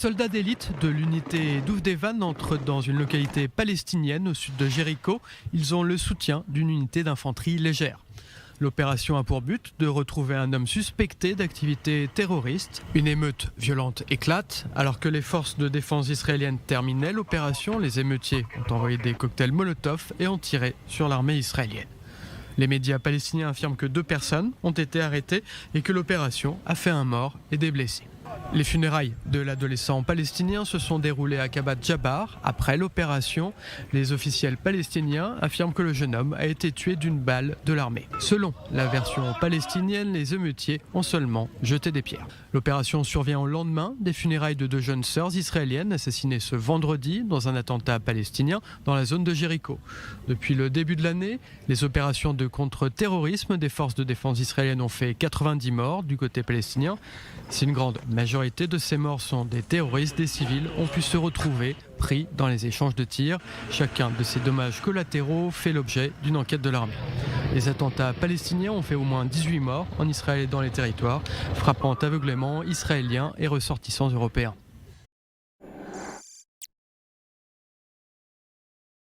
Soldats d'élite de l'unité d'Ouvdevan entrent dans une localité palestinienne au sud de Jéricho. Ils ont le soutien d'une unité d'infanterie légère. L'opération a pour but de retrouver un homme suspecté d'activité terroriste. Une émeute violente éclate. Alors que les forces de défense israéliennes terminaient l'opération, les émeutiers ont envoyé des cocktails Molotov et ont tiré sur l'armée israélienne. Les médias palestiniens affirment que 2 personnes ont été arrêtées et que l'opération a fait un mort et des blessés. Les funérailles de l'adolescent palestinien se sont déroulées à Kabat Jabbar. Après l'opération, les officiels palestiniens affirment que le jeune homme a été tué d'une balle de l'armée. Selon la version palestinienne, les émeutiers ont seulement jeté des pierres. L'opération survient au lendemain des funérailles de 2 jeunes sœurs israéliennes assassinées ce vendredi dans un attentat palestinien dans la zone de Jéricho. Depuis le début de l'année, les opérations de contre-terrorisme des forces de défense israéliennes ont fait 90 morts du côté palestinien. Si une grande majorité de ces morts sont des terroristes, des civils ont pu se retrouver pris dans les échanges de tirs. Chacun de ces dommages collatéraux fait l'objet d'une enquête de l'armée. Les attentats palestiniens ont fait au moins 18 morts en Israël et dans les territoires, frappant aveuglément israéliens et ressortissants européens.